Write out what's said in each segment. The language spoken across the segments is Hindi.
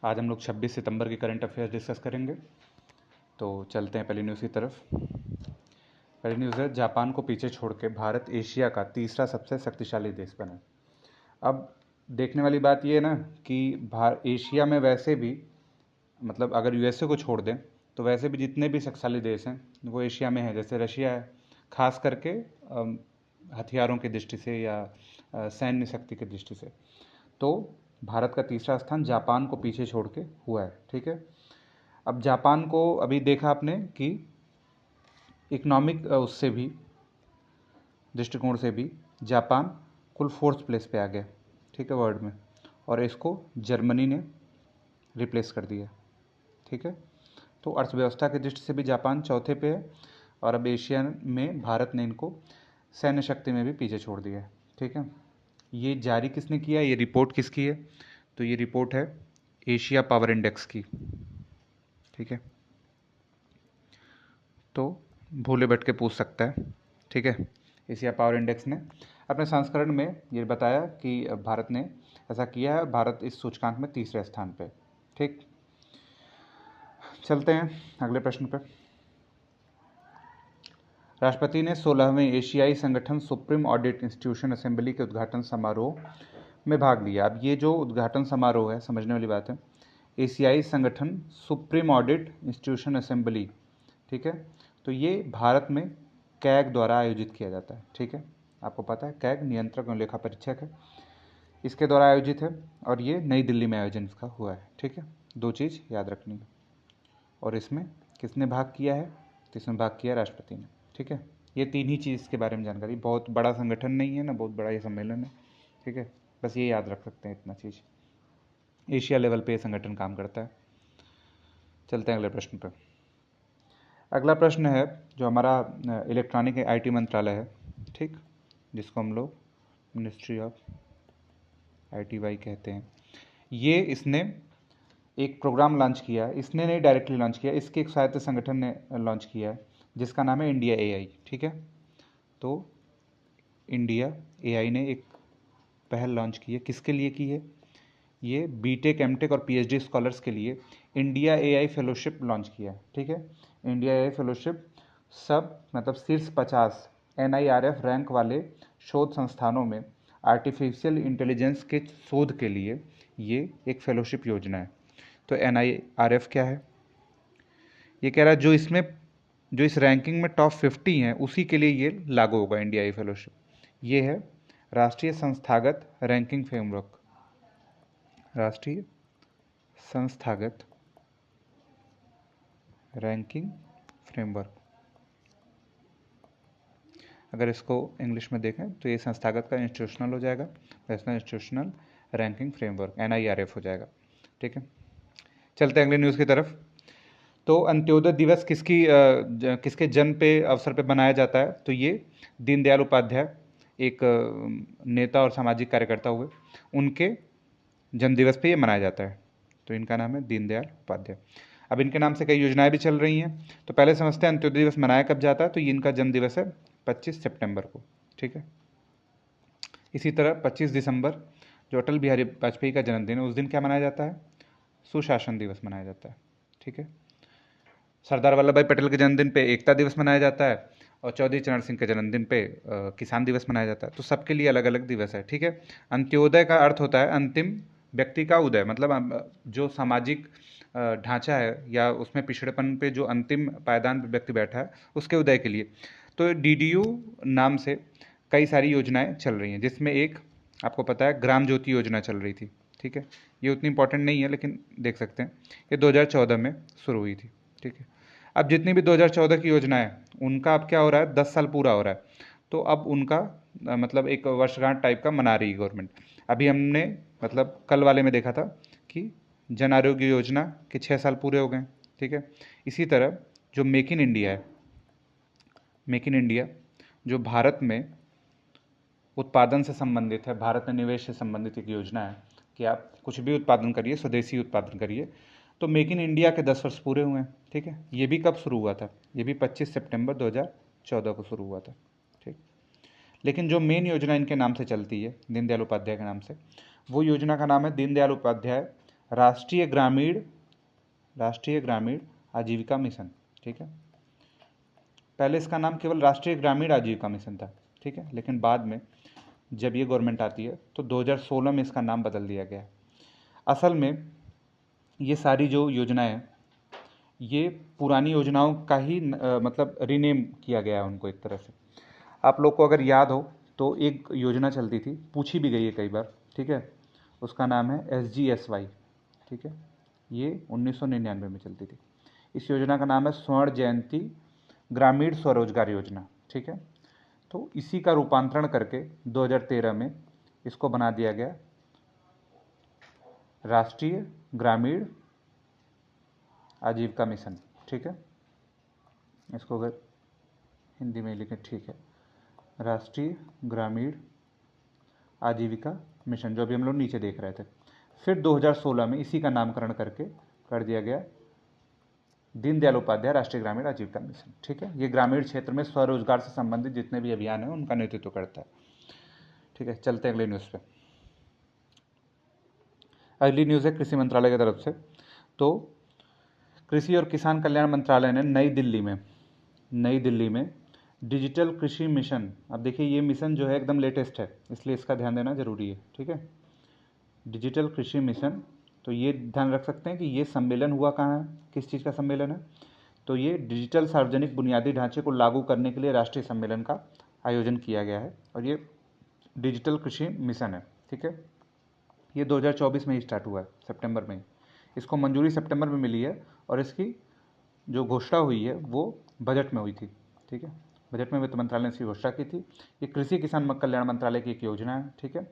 आज हम लोग 26 सितंबर के करंट अफेयर्स डिस्कस करेंगे। तो चलते हैं पहली न्यूज़ की तरफ। पहली न्यूज़ है, जापान को पीछे छोड़ के भारत एशिया का तीसरा सबसे शक्तिशाली देश बना। अब देखने वाली बात यह है ना कि एशिया में वैसे भी, मतलब अगर यूएसए को छोड़ दें तो वैसे भी जितने भी शक्तिशाली देश हैं वो एशिया में हैं। जैसे रशिया है, खास करके हथियारों की दृष्टि से या सैन्य शक्ति की दृष्टि से। तो भारत का तीसरा स्थान जापान को पीछे छोड़ के हुआ है। ठीक है। अब जापान को अभी देखा आपने कि इकोनॉमिक उससे भी दृष्टिकोण से भी जापान कुल 4th प्लेस पे आ गया। ठीक है, वर्ल्ड में। और इसको जर्मनी ने रिप्लेस कर दिया। ठीक है। तो अर्थव्यवस्था की दृष्टि से भी जापान चौथे पे है। और अब एशिया में भारत ने इनको सैन्य शक्ति में भी पीछे छोड़ दिया है। ठीक है। ये जारी किसने किया, ये रिपोर्ट किसकी है? तो ये रिपोर्ट है एशिया पावर इंडेक्स की। ठीक है। तो भोले बैठ के पूछ सकता है। ठीक है। एशिया पावर इंडेक्स ने अपने संस्करण में ये बताया कि भारत ने ऐसा किया है। भारत इस सूचकांक में तीसरे स्थान पे। ठीक, चलते हैं अगले प्रश्न पे। राष्ट्रपति ने 16वें एशियाई संगठन सुप्रीम ऑडिट इंस्टीट्यूशन असेंबली के उद्घाटन समारोह में भाग लिया। अब ये जो उद्घाटन समारोह है, समझने वाली बात है। एशियाई संगठन सुप्रीम ऑडिट इंस्टीट्यूशन असेंबली, ठीक है, तो ये भारत में कैग द्वारा आयोजित किया जाता है। ठीक है, आपको पता है कैग नियंत्रक एवं लेखा परीक्षक है, इसके द्वारा आयोजित है और ये नई दिल्ली में आयोजन इसका हुआ है। ठीक है, दो चीज़ याद रखनी है। और इसमें किसने भाग किया है? तो इसमें भाग किया राष्ट्रपति ने। ठीक है, ये तीन ही चीज़ के बारे में जानकारी। बहुत बड़ा संगठन नहीं है ना, बहुत बड़ा ये सम्मेलन है। ठीक है, बस ये याद रख सकते हैं इतना चीज़। एशिया लेवल पे ये संगठन काम करता है। चलते हैं अगले प्रश्न पर। अगला प्रश्न है जो हमारा इलेक्ट्रॉनिक आईटी मंत्रालय है, ठीक, जिसको हम लोग मिनिस्ट्री ऑफ ITY कहते हैं। ये इसने एक प्रोग्राम लॉन्च किया है। इसने नहीं डायरेक्टली लॉन्च किया, इसके एक स्वायत्त संगठन ने लॉन्च किया है जिसका नाम है इंडिया AI। ठीक है, तो इंडिया AI ने एक पहल लॉन्च की है। किसके लिए की है? ये BTech MTech और PhD स्कॉलर्स के लिए इंडिया AI फेलोशिप लॉन्च किया है। ठीक है, इंडिया AI फेलोशिप सब मतलब शीर्ष 50 NIRF रैंक वाले शोध संस्थानों में आर्टिफिशियल इंटेलिजेंस के शोध के लिए ये एक फेलोशिप योजना है। तो NIRF क्या है? ये कह रहा है जो इस रैंकिंग में टॉप 50 हैं उसी के लिए ये लागू होगा इंडिया AI फेलोशिप। ये है राष्ट्रीय संस्थागत रैंकिंग फ्रेमवर्क। राष्ट्रीय संस्थागत रैंकिंग फ्रेमवर्क, अगर इसको इंग्लिश में देखें तो ये संस्थागत का इंस्टीट्यूशनल हो जाएगा, national institutional ranking framework NIRF हो जाएगा। ठीक है, चलते हैं अगले न्यूज़ की तरफ। तो अंत्योदय दिवस किसके जन्म पे अवसर पे मनाया जाता है? तो ये दीनदयाल उपाध्याय, एक नेता और सामाजिक कार्यकर्ता हुए, उनके जन्म दिवस पे ये मनाया जाता है। तो इनका नाम है दीनदयाल उपाध्याय। अब इनके नाम से कई योजनाएं भी चल रही हैं। तो पहले समझते हैं अंत्योदय दिवस मनाया कब जाता है। तो ये इनका जन्म दिवस है 25 सितंबर को। ठीक है, इसी तरह 25 दिसंबर जो अटल बिहारी वाजपेयी का जन्मदिन है, उस दिन क्या मनाया जाता है? सुशासन दिवस मनाया जाता है। ठीक है, सरदार वल्लभ भाई पटेल के जन्मदिन पे एकता दिवस मनाया जाता है और चौधरी चरण सिंह के जन्मदिन पे किसान दिवस मनाया जाता है। तो सबके लिए अलग अलग दिवस है। ठीक है, अंत्योदय का अर्थ होता है अंतिम व्यक्ति का उदय, मतलब जो सामाजिक ढांचा है या उसमें पिछड़ेपन पे जो अंतिम पायदान पे व्यक्ति बैठा है उसके उदय के लिए। तो DDU नाम से कई सारी योजनाएं चल रही हैं, जिसमें एक आपको पता है ग्राम ज्योति योजना चल रही थी। ठीक है, ये उतनी इंपॉर्टेंट नहीं है लेकिन देख सकते हैं, ये 2014 में शुरू हुई थी। ठीक है, अब जितनी भी 2014 की योजना है उनका अब क्या हो रहा है, 10 साल पूरा हो रहा है। तो अब उनका मतलब एक वर्षगांठ टाइप का मना रही है गवर्नमेंट। अभी हमने मतलब कल वाले में देखा था कि जन आरोग्य योजना के 6 साल पूरे हो गए। ठीक है, इसी तरह जो मेक इन इंडिया है, मेक इन इंडिया जो भारत में उत्पादन से संबंधित है, भारत में निवेश से संबंधित एक योजना है कि आप कुछ भी उत्पादन करिए, स्वदेशी उत्पादन करिए। तो मेक इन इंडिया के 10 वर्ष पूरे हुए हैं। ठीक है, ये भी कब शुरू हुआ था? ये भी 25 सितंबर 2014 को शुरू हुआ था। ठीक, लेकिन जो मेन योजना इनके नाम से चलती है, दीनदयाल उपाध्याय के नाम से, वो योजना का नाम है दीनदयाल उपाध्याय राष्ट्रीय ग्रामीण आजीविका मिशन, ठीक है। पहले इसका नाम केवल राष्ट्रीय ग्रामीण आजीविका मिशन था, ठीक है, लेकिन बाद में जब ये गवर्नमेंट आती है तो 2016 में इसका नाम बदल दिया गया। असल में ये सारी जो योजनाएं हैं ये पुरानी योजनाओं का ही मतलब रीनेम किया गया है उनको एक तरह से। आप लोग को अगर याद हो तो एक योजना चलती थी, पूछी भी गई है कई बार, ठीक है, उसका नाम है SGSY, ठीक है, ये 1999 में चलती थी। इस योजना का नाम है स्वर्ण जयंती ग्रामीण स्वरोजगार योजना, ठीक है। तो इसी का रूपांतरण करके 2013 में इसको बना दिया गया राष्ट्रीय ग्रामीण आजीविका मिशन, ठीक है। इसको अगर हिंदी में लिखें, ठीक है, राष्ट्रीय ग्रामीण आजीविका मिशन, जो अभी हम लोग नीचे देख रहे थे। फिर 2016 में इसी का नामकरण करके कर दिया गया दीनदयाल उपाध्याय राष्ट्रीय ग्रामीण आजीविका मिशन, ठीक है। ये ग्रामीण क्षेत्र में स्वरोजगार से संबंधित जितने भी अभियान हैं उनका नेतृत्व करता है, ठीक है। चलते हैं अगले न्यूज़ पे। अगली न्यूज़ है कृषि मंत्रालय की तरफ से। तो कृषि और किसान कल्याण मंत्रालय ने नई दिल्ली में डिजिटल कृषि मिशन, अब देखिए ये मिशन जो है एकदम लेटेस्ट है, इसलिए इसका ध्यान देना जरूरी है, ठीक है। डिजिटल कृषि मिशन, तो ये ध्यान रख सकते हैं कि ये सम्मेलन हुआ कहाँ है, किस चीज़ का सम्मेलन है, तो ये डिजिटल सार्वजनिक बुनियादी ढांचे को लागू करने के लिए राष्ट्रीय सम्मेलन का आयोजन किया गया है, और ये डिजिटल कृषि मिशन है, ठीक है। ये 2024 में ही स्टार्ट हुआ है, सितंबर में। इसको मंजूरी सितंबर में मिली है और इसकी जो घोषणा हुई है वो बजट में हुई थी, ठीक है। बजट में वित्त मंत्रालय ने इसकी घोषणा की थी। ये कृषि किसान कल्याण मंत्रालय की एक योजना है, ठीक है।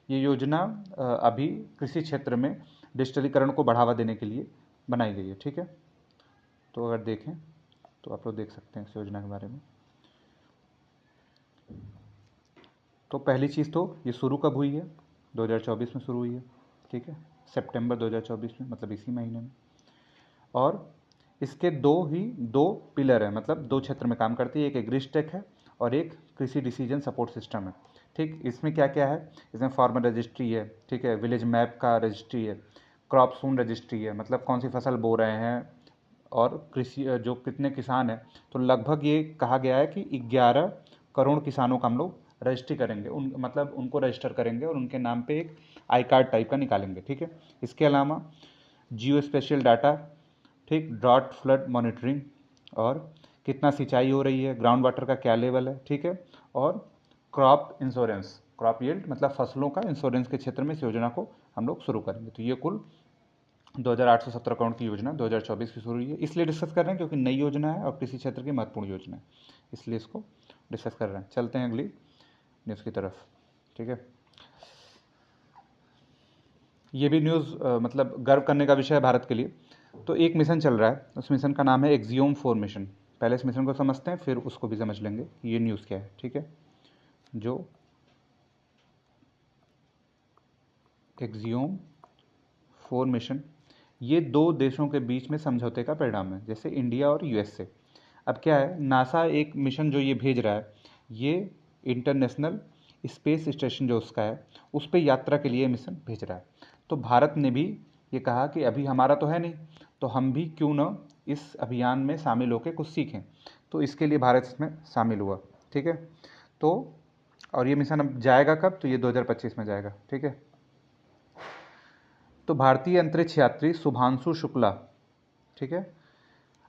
ये योजना अभी कृषि क्षेत्र में डिजिटलीकरण को बढ़ावा देने के लिए बनाई गई है, ठीक है। तो अगर देखें तो आप लोग देख सकते हैं इस योजना के बारे में। तो पहली चीज़ तो ये शुरू कब हुई है, 2024 में शुरू हुई है, ठीक है, सितंबर 2024 में, मतलब इसी महीने में। और इसके दो पिलर है, मतलब दो क्षेत्र में काम करती है, एक एग्रीस्टेक है और एक कृषि डिसीजन सपोर्ट सिस्टम है, ठीक। इसमें क्या क्या है, इसमें फार्मर रजिस्ट्री है, ठीक है, विलेज मैप का रजिस्ट्री है, क्रॉप सून रजिस्ट्री है, मतलब कौन सी फसल बो रहे हैं, और कृषि जो कितने किसान हैं, तो लगभग ये कहा गया है कि 11 करोड़ किसानों का हम लोग रजिस्ट्री करेंगे, मतलब उनको रजिस्टर करेंगे और उनके नाम पे एक आई कार्ड टाइप का निकालेंगे, ठीक है। इसके अलावा जियो स्पेशियल डाटा, ठीक, ड्रॉट फ्लड मॉनिटरिंग, और कितना सिंचाई हो रही है, ग्राउंड वाटर का क्या लेवल है, ठीक है, और क्रॉप इंश्योरेंस, क्रॉप यील्ड मतलब फसलों का इंश्योरेंस के क्षेत्र में इस योजना को हम लोग शुरू करेंगे। तो ये कुल 2817 करोड़ की योजना 2024 की शुरू हुई है। इसलिए डिस्कस कर रहे हैं क्योंकि नई योजना है और कृषि क्षेत्र की महत्वपूर्ण योजना है, इसलिए इसको डिस्कस कर रहे हैं। चलते हैं अगली न्यूज़ की तरफ, ठीक है। ये भी न्यूज़ मतलब गर्व करने का विषय है भारत के लिए। तो एक मिशन चल रहा है, उस मिशन का नाम है एक्सियोम 4 मिशन। पहले इस मिशन को समझते हैं, फिर उसको भी समझ लेंगे ये न्यूज़ क्या है, ठीक है। जो एक्सियोम 4 मिशन, ये दो देशों के बीच में समझौते का परिणाम है, जैसे इंडिया और USA। अब क्या है, नासा एक मिशन जो ये भेज रहा है, ये इंटरनेशनल स्पेस स्टेशन जो उसका है उस पर यात्रा के लिए मिशन भेज रहा है। तो भारत ने भी ये कहा कि अभी हमारा तो है नहीं, तो हम भी क्यों न इस अभियान में शामिल होकर कुछ सीखें, तो इसके लिए भारत इसमें शामिल हुआ, ठीक है। तो और ये मिशन अब जाएगा कब, तो ये 2025 में जाएगा, ठीक है। तो भारतीय अंतरिक्ष यात्री शुभांशु शुक्ला, ठीक है,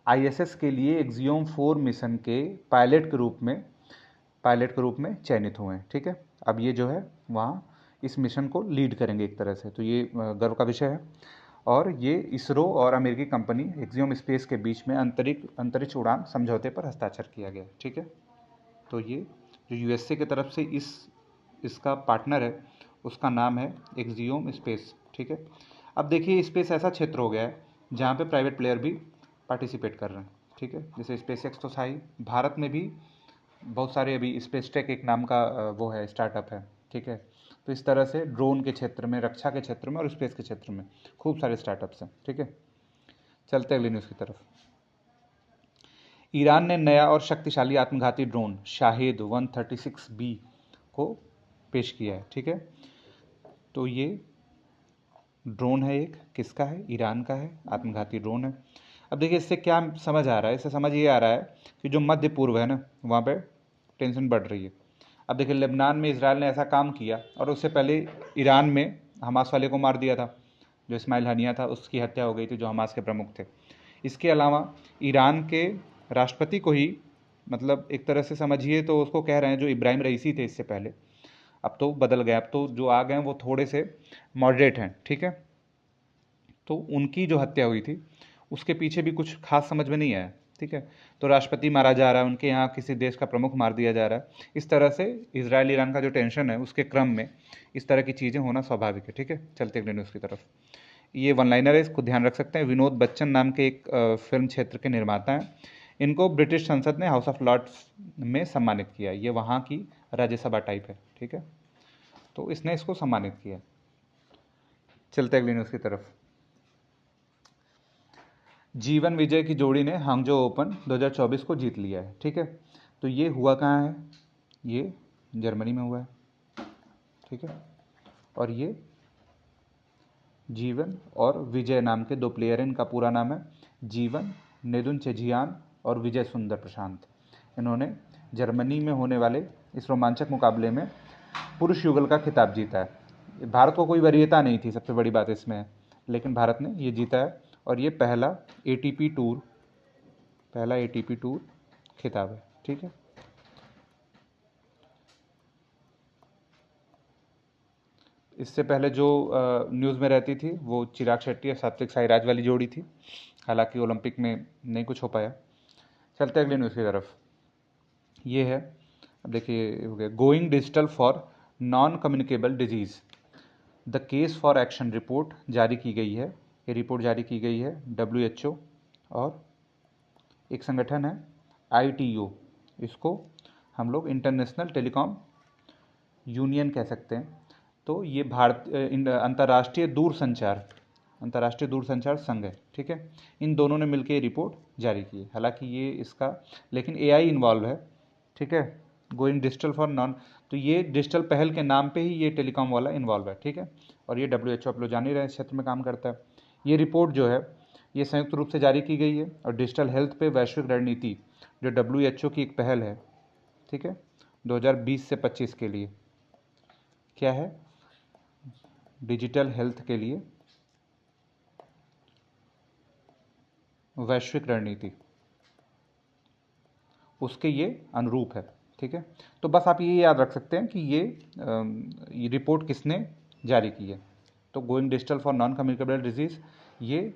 ISS के लिए एक्सियोम 4 मिशन के पायलट के रूप में चयनित हुए हैं, ठीक है। अब ये जो है वहाँ इस मिशन को लीड करेंगे एक तरह से, तो ये गर्व का विषय है। और ये इसरो और अमेरिकी कंपनी एक्सियोम स्पेस के बीच में अंतरिक्ष उड़ान समझौते पर हस्ताक्षर किया गया, ठीक है। तो ये जो USA की तरफ से इसका पार्टनर है उसका नाम है एक्सियोम स्पेस, ठीक है। अब देखिए स्पेस ऐसा क्षेत्र हो गया है जहाँ पे प्राइवेट प्लेयर भी पार्टिसिपेट कर रहे हैं, ठीक है। जैसे SpaceX तो था ही, भारत में भी बहुत सारे अभी स्पेस टेक एक नाम का वो है स्टार्टअप है, ठीक है। तो इस तरह से ड्रोन के क्षेत्र में, रक्षा के क्षेत्र में और स्पेस के क्षेत्र में खूब सारे स्टार्टअप्स हैं, ठीक है। चलते अगली न्यूज़ की तरफ। ईरान ने नया और शक्तिशाली आत्मघाती ड्रोन शाहेद 136B को पेश किया है, ठीक है। तो ये ड्रोन है एक, किसका है? ईरान का है, आत्मघाती ड्रोन है। अब देखिए इससे क्या समझ आ रहा है? इससे समझ ये आ रहा है कि जो मध्य पूर्व है ना, वहाँ पे टेंशन बढ़ रही है। अब देखिए लेबनान में इसराइल ने ऐसा काम किया, और उससे पहले ईरान में हमास वाले को मार दिया था, जो इस्माइल हनिया था उसकी हत्या हो गई थी, जो हमास के प्रमुख थे। इसके अलावा ईरान के राष्ट्रपति को ही, मतलब एक तरह से समझिए तो उसको कह रहे हैं, जो इब्राहिम रईसी थे इससे पहले, अब तो बदल गए, अब तो जो आ गए वो थोड़े से मॉडरेट हैं, ठीक है। तो उनकी जो हत्या हुई थी उसके पीछे भी कुछ खास समझ में नहीं आया, ठीक है। तो राष्ट्रपति मारा जा रहा है, उनके यहाँ किसी देश का प्रमुख मार दिया जा रहा है, इस तरह से इसराइल ईरान का जो टेंशन है उसके क्रम में इस तरह की चीज़ें होना स्वाभाविक है, ठीक है। चलते अगले न्यूज़ की तरफ। ये वन लाइनर है, इसको ध्यान रख सकते हैं। विनोद बच्चन नाम के एक फिल्म क्षेत्र के निर्माता हैं। इनको ब्रिटिश संसद ने हाउस ऑफ लॉर्ड्स में सम्मानित किया। ये वहाँ की राज्यसभा टाइप है, ठीक है। तो इसने इसको सम्मानित किया। चलते अगली न्यूज़ की तरफ। जीवन विजय की जोड़ी ने हांगजो ओपन 2024 को जीत लिया है, ठीक है। तो ये हुआ कहाँ है? ये जर्मनी में हुआ है, ठीक है। और ये जीवन और विजय नाम के दो प्लेयर हैं। इनका पूरा नाम है जीवन नेदुनचेझियान और विजय सुंदर प्रशांत। इन्होंने जर्मनी में होने वाले इस रोमांचक मुकाबले में पुरुष युगल का खिताब जीता है। भारत को कोई वरीयता नहीं थी, सबसे बड़ी बात इसमें है, लेकिन भारत ने ये जीता है। और ये पहला एटीपी टूर खिताब है, ठीक है। इससे पहले जो न्यूज़ में रहती थी वो चिराग शेट्टी और सात्विक साईराज वाली जोड़ी थी, हालांकि ओलंपिक में नहीं कुछ हो पाया। चलते अगले न्यूज़ की तरफ। ये है, अब देखिए, going digital for non communicable disease, the case for action report जारी की गई है। ये रिपोर्ट जारी की गई है WHO और एक संगठन है ITU, इसको हम लोग इंटरनेशनल टेलीकॉम यूनियन कह सकते हैं। तो ये अंतर्राष्ट्रीय दूरसंचार संघ है, ठीक है। इन दोनों ने मिलकर ये रिपोर्ट जारी की है। हालांकि ये इसका, लेकिन AI इन्वॉल्व है, ठीक है। गोइंग डिजिटल फॉर नॉन, तो ये डिजिटल पहल के नाम पे ही ये टेलीकॉम वाला इन्वॉल्व है, ठीक है। और ये WHO, आप लोग जान ही रहे हैं, इस क्षेत्र में काम करता है। ये रिपोर्ट जो है ये संयुक्त रूप से जारी की गई है, और डिजिटल हेल्थ पे वैश्विक रणनीति जो WHO की एक पहल है, ठीक है, 2020 से 25 के लिए। क्या है? डिजिटल हेल्थ के लिए वैश्विक रणनीति, उसके ये अनुरूप है, ठीक है। तो बस आप ये याद रख सकते हैं कि ये रिपोर्ट किसने जारी की है। तो going digital for non communicable disease, ये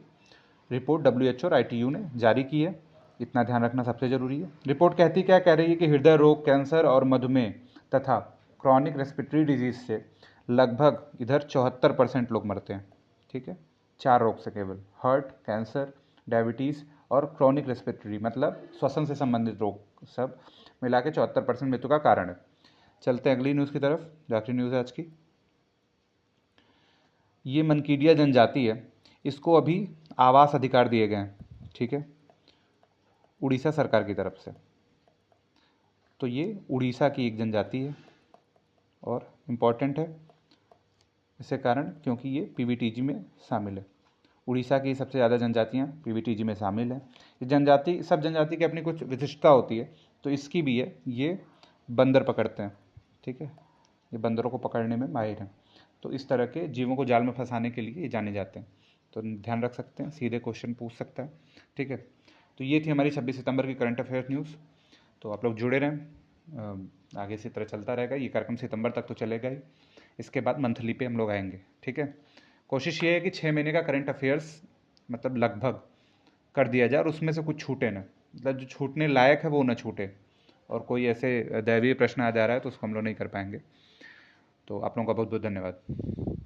रिपोर्ट WHO और ITU ने जारी की है, इतना ध्यान रखना सबसे ज़रूरी है। रिपोर्ट कहती क्या कह रही है कि हृदय रोग, कैंसर और मधुमेह तथा क्रॉनिक रेस्पिरेटरी डिजीज़ से लगभग इधर 74% लोग मरते हैं, ठीक है। 4 रोग से केवल, हार्ट, कैंसर, डायबिटीज़ और क्रॉनिक रेस्पिरेटरी, मतलब श्वसन से संबंधित रोग, सब मिला के 74% मृत्यु का कारण है। चलते हैं अगली न्यूज़ की तरफ, जो आखिरी न्यूज़ है आज की। ये मनकीडिया जनजाति है, इसको अभी आवास अधिकार दिए गए हैं, ठीक है, उड़ीसा सरकार की तरफ से। तो ये उड़ीसा की एक जनजाति है और इम्पॉर्टेंट है इसके कारण क्योंकि ये PBTG में शामिल है। उड़ीसा की सबसे ज़्यादा जनजातियाँ PBTG में शामिल हैं। ये जनजाति, सब जनजाति की अपनी कुछ विशिष्टता होती है, तो इसकी भी है। ये बंदर पकड़ते हैं, ठीक है, ये बंदरों को पकड़ने में माहिर हैं। तो इस तरह के जीवों को जाल में फंसाने के लिए ये जाने जाते हैं, तो ध्यान रख सकते हैं, सीधे क्वेश्चन पूछ सकता है, ठीक है। तो ये थी हमारी 26 सितंबर की करंट अफेयर न्यूज़। तो आप लोग जुड़े रहें, आगे इसी तरह चलता रहेगा। ये कार्यक्रम सितंबर तक तो चलेगा ही, इसके बाद मंथली पे हम लोग आएंगे, ठीक है। कोशिश ये है कि 6 महीने का करंट अफेयर्स मतलब लगभग कर दिया जाए, और उसमें से कुछ छूटे ना, मतलब जो छूटने लायक है वो ना छूटे, और कोई ऐसे दैवीय प्रश्न आ जा रहा है तो उसको हम लोग नहीं कर पाएंगे। तो आप लोगों का बहुत बहुत धन्यवाद।